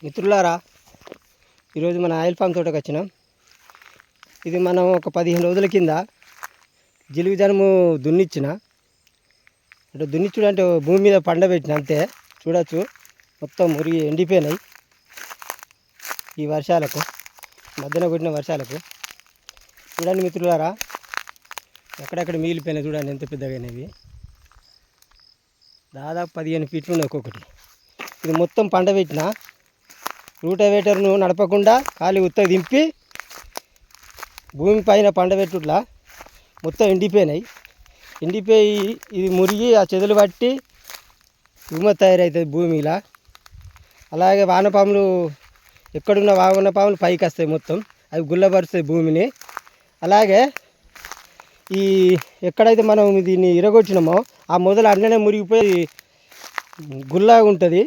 మిత్రులారా, ఈరోజు మన ఆయిల్ ఫామ్ తోటకు వచ్చినాం. ఇది మనం ఒక 15 రోజుల కింద జిలుగు జనుము దున్నిచ్చిన. అంటే దున్నిచ్చుడు అంటే భూమి మీద పండబెట్టిన అంతే. చూడొచ్చు, మొత్తం మురిగి ఎండిపోయినాయి ఈ వర్షాలకు, మధ్యన కొట్టిన వర్షాలకు. చూడండి మిత్రులారా, ఎక్కడెక్కడ మిగిలిపోయినాయి చూడండి, ఎంత పెద్దగా అయినవి. దాదాపు 15 ఫీట్లు ఉన్నాయి ఒక్కొక్కటి. ఇది మొత్తం పండబెట్టిన. రూటావేటర్ను నడపకుండా ఖాళీ ఉత్తగా దింపి భూమి పైన పండబెట్టుట్లా మొత్తం ఎండిపోయినాయి. ఎండిపోయి ఇది మురిగి ఆ చెదలు పట్టి గుమ్మ తయారవుతుంది భూమిలా. అలాగే వానపాములు ఎక్కడున్న వానపాములు పైకి వస్తాయి, మొత్తం అవి గుల్లపరుస్తాయి భూమిని. అలాగే ఈ ఎక్కడైతే మనం దీన్ని ఇరగొచ్చినామో ఆ మొదలు అన్ననే మురిగిపోయి గుల్లగా ఉంటుంది.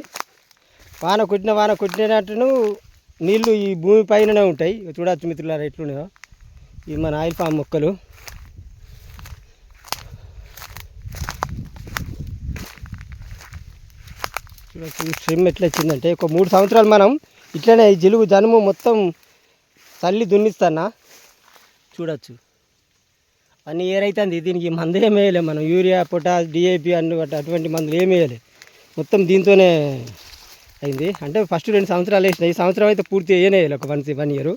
వాన కొట్టినట్టును నీళ్ళు ఈ భూమి పైననే ఉంటాయి. చూడవచ్చు మిత్రులారా ఎట్లున్నాయో ఈ మన ఆయిల్ పామ్ మొక్కలు. చూడవచ్చు స్ట్రిమ్ ఎట్లా వచ్చిందంటే, ఒక 3 సంవత్సరాలు మనం ఇట్లనే ఈ జిలుగు జనుము మొత్తం తల్లి దున్నిస్తానా. చూడవచ్చు 1 ఇయర్ అవుతుంది. దీనికి మందు ఏమి వేయలే మనం, యూరియా, పొటాష్, డిఏపి అటువంటి మందులు ఏమి వేయలే. మొత్తం దీంతోనే అయింది. అంటే ఫస్ట్ 2 సంవత్సరాలు వేసిన, ఈ సంవత్సరం అయితే పూర్తి వేయలేదు, ఒక 1 ఇయర్.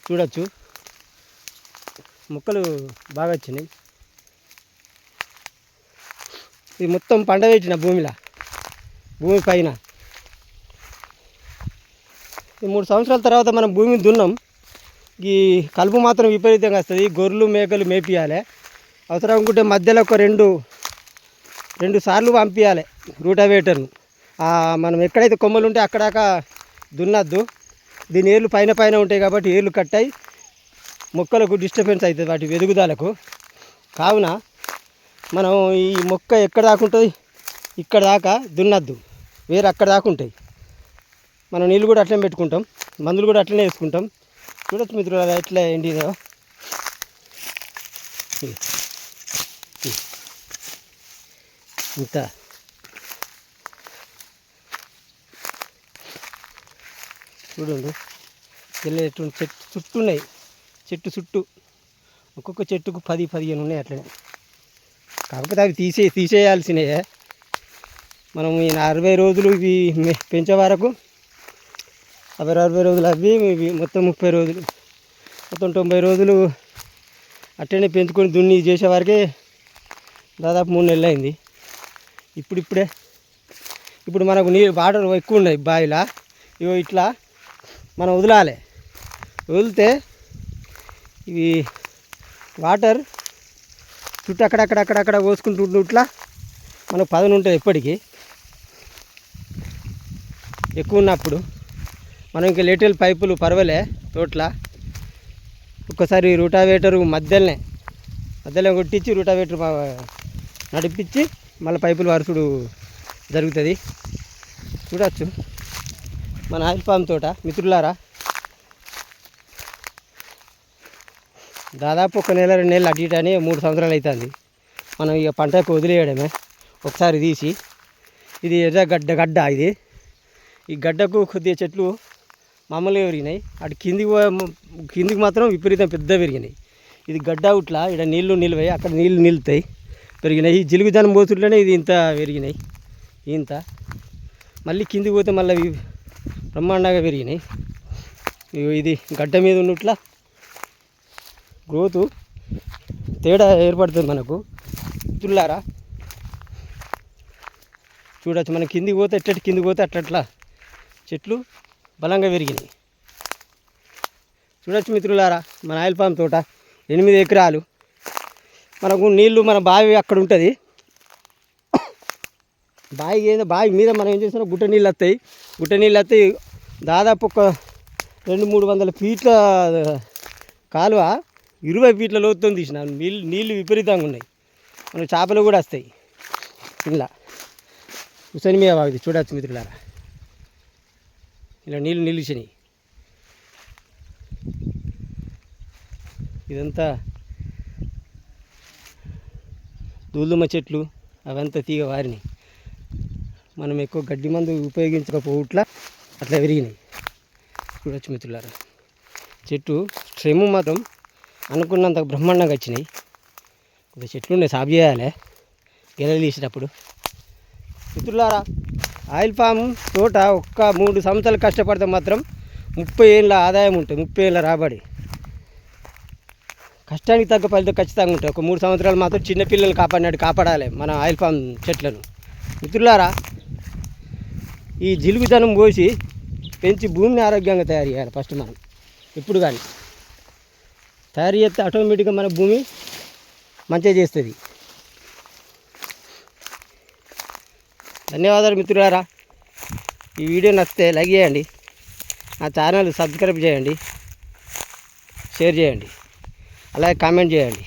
చూడవచ్చు మొక్కలు బాగా వచ్చినాయి. ఇది మొత్తం పండబెట్టిన భూమి పైన. ఈ 3 సంవత్సరాల తర్వాత మనం భూమిని దున్నాం. ఈ కలుపు మాత్రం విపరీతంగా వస్తుంది. గొర్రెలు మేకలు మేపియాలి. అవసరం అనుకుంటే మధ్యలో ఒక రెండు సార్లు పంపించాలి రూటావేటర్ను. మనం ఎక్కడైతే కొమ్మలు ఉంటే అక్కడాక దున్నద్దు. దీని ఏర్లు పైన ఉంటాయి కాబట్టి ఏర్లు కట్టాయి, మొక్కలకు డిస్టర్బెన్స్ అవుతుంది వాటి ఎదుగుదలకు. కావున మనం ఈ మొక్క ఎక్కడ దాకా ఉంటుంది ఇక్కడ దాకా దున్నద్దు, వేరే అక్కడ దాకా ఉంటాయి. మనం నీళ్ళు కూడా అట్లనే పెట్టుకుంటాం, మందులు కూడా అట్లనే వేసుకుంటాం. చూడొచ్చు మిత్రులు ఎట్లా ఎండిదో. ఇంత చూడండి, చెట్టు చుట్టూ ఉన్నాయి. చెట్టు చుట్టూ ఒక్కొక్క చెట్టుకు 10-15 ఉన్నాయి అట్లనే. కాకపోతే అవి తీసేయాల్సినవే. మనం ఈ 40 రోజులు ఇవి పెంచే వరకు 60 రోజులు అవి మొత్తం 30 రోజులు, మొత్తం 90 రోజులు అట్లనే పెంచుకొని దున్ని చేసే వరకే దాదాపు 3 నెలలు అయింది. ఇప్పుడు మనకు నీళ్ళు వాటర్ ఎక్కువ ఉన్నాయి బావిలా. ఇగో ఇట్లా మనం వదిలితే ఇవి వాటర్ చుట్టూ అక్కడక్కడ పోసుకుంటుంటే ఇట్లా మనకు పదను ఉంటుంది. ఎప్పటికీ ఎక్కువ ఉన్నప్పుడు మనం ఇంకా లేటెల్ పైపులు పర్వాలే తోటల. ఒక్కసారి రూటావేటరు మధ్యలో కొట్టించి రూటావేటర్ నడిపించి మళ్ళీ పైపులు వరుసుడు జరుగుతుంది. చూడవచ్చు మన ఆయిల్ పామ్ తోట మిత్రులారా. దాదాపు 1 నెల 2 నెలలు అటు ఇటు అని 3 సంవత్సరాలు అవుతుంది. మనం ఇక పంటకు వదిలేయడమే ఒకసారి తీసి. ఇది ఎర్ర గడ్డ ఇది. ఈ గడ్డకు కొద్దిగా చెట్లు మామూలుగా పెరిగినాయి, అటు కిందికి మాత్రం విపరీతం పెద్ద పెరిగినాయి. ఇది గడ్డ ఉట్లా, ఇక్కడ నీళ్లు నిలివాయి, అక్కడ నీళ్లు నిలుతాయి పెరిగినాయి. ఈ జిలుగు జనం పోతుంటేనే ఇది ఇంత పెరిగినాయి. ఇంత మళ్ళీ కిందికి పోతే మళ్ళీ బ్రహ్మాండంగా పెరిగినాయి. ఇది గడ్డ మీద ఉన్నట్లా గ్రోతు తేడా ఏర్పడుతుంది మనకు. మిత్రులారా చూడవచ్చు, మనం కిందికి పోతే అట్లా చెట్లు బలంగా పెరిగినాయి. చూడవచ్చు మిత్రులారా, మన ఆయిల్ పామ్ తోట 8 ఎకరాలు. మనకు నీళ్ళు మన బావి అక్కడ ఉంటుంది. బావి మీద మనం ఏం చేస్తున్నాం, గుట్ట నీళ్ళు వస్తాయి. దాదాపు ఒక 200-300 ఫీట్ల కాలువ 20 ఫీట్ల లోతుతో తీసిన. నీళ్ళు విపరీతంగా ఉన్నాయి. మనకు చేపలు కూడా వస్తాయి ఇలా. హుసేన్ మియా బావిది చూడవచ్చు మిత్రులారా, ఇలా నీళ్ళు నిలిచినాయి. ఇదంతా దూల్దుమ్మ చెట్లు అవంతా తీగ వారినాయి. మనం ఎక్కువ గడ్డి మందు ఉపయోగించకపోవట్లా అట్లా విరిగినాయి. చూడొచ్చు మిత్రులారా, చెట్టు స్ట్రెమ్ మాత్రం అనుకున్నంత బ్రహ్మాండంగా వచ్చినాయి. కొద్దిగా చెట్లు ఉన్నాయి, సాగు చేయాలి గెలలు తీసేటప్పుడు. మిత్రులారా, ఆయిల్ పామ్ తోట ఒక్క 3 సంవత్సరాలు కష్టపడితే మాత్రం 30 ఏళ్ళ ఆదాయం ఉంటుంది, 30 ఏళ్ళ రాబడి. కష్టానికి తగ్గ ఫలితం ఖచ్చితంగా ఉంటుంది. ఒక 3 సంవత్సరాలు మాత్రం చిన్నపిల్లలు కాపాడినట్టు కాపాడాలి మన ఆయిల్ పామ్ చెట్లను. మిత్రులారా, ఈ జిలుగుదనం పోసి పెంచి భూమిని ఆరోగ్యంగా తయారు చేయాలి ఫస్ట్ మనం. ఇప్పుడు కానీ తయారు చేస్తే ఆటోమేటిక్గా మన భూమి మంచిగా చేస్తుంది. ధన్యవాదాలు మిత్రులారా. ఈ వీడియో నచ్చితే లైక్ చేయండి, నా ఛానల్ సబ్స్క్రైబ్ చేయండి, షేర్ చేయండి, అలాగే కామెంట్ చేయండి.